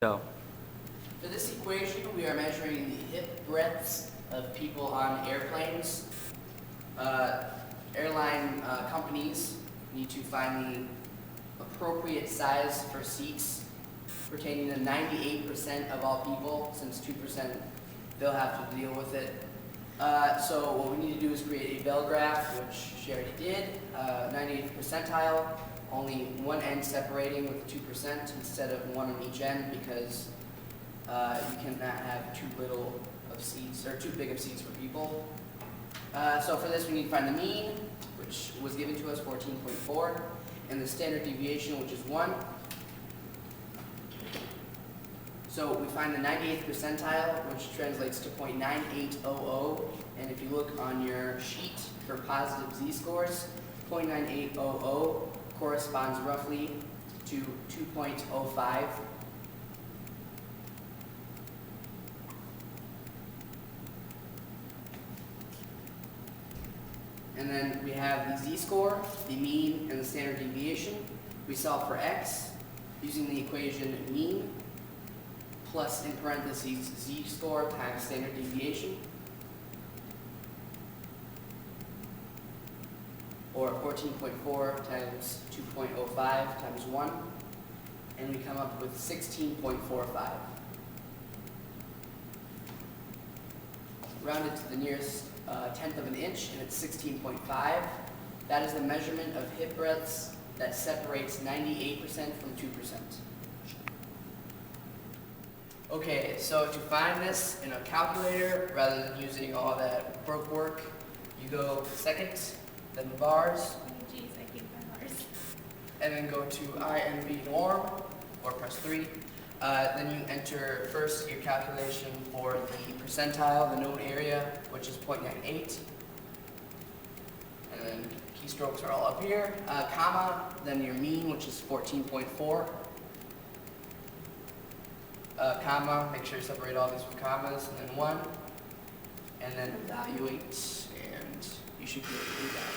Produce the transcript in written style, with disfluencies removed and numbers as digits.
So, For this equation, we are measuring the hip breadths of people on airplanes. Airline companies need to find the appropriate size for seats pertaining to 98% of all people, since 2% they'll have to deal with it. So what we need to do is create a bell graph, which she already did. 98th percentile, only one end separating with 2% instead of one on each end, because you cannot have too little of seats, or too big of seats for people. So for this we need to find the mean, which was given to us, 14.4, and the standard deviation, which is 1. So we find the 98th percentile, which translates to 0.9800, and if you look on your sheet for positive z-scores, 0.9800 corresponds roughly to 2.05. And then we have the z-score, the mean, and the standard deviation. We solve for x using the equation mean plus, in parentheses, z-score times standard deviation, or 14.4 times 2.05 times 1, and we come up with 16.45. Rounded to the nearest tenth of an inch, and it's 16.5. That is the measurement of hip breadths that separates 98% from 2%. Okay, so to find this in a calculator, rather than using all that broke work, you go second, then bars, Oh, geez, I hate my bars. and then go to INV norm, or press 3. Then you enter first your calculation for the percentile, the known area, which is 0.98. And then keystrokes are all up here. Comma, then your mean, which is 14.4. Comma, make sure you separate all these with commas, and then 1. And then evaluate, and you should be able to do that.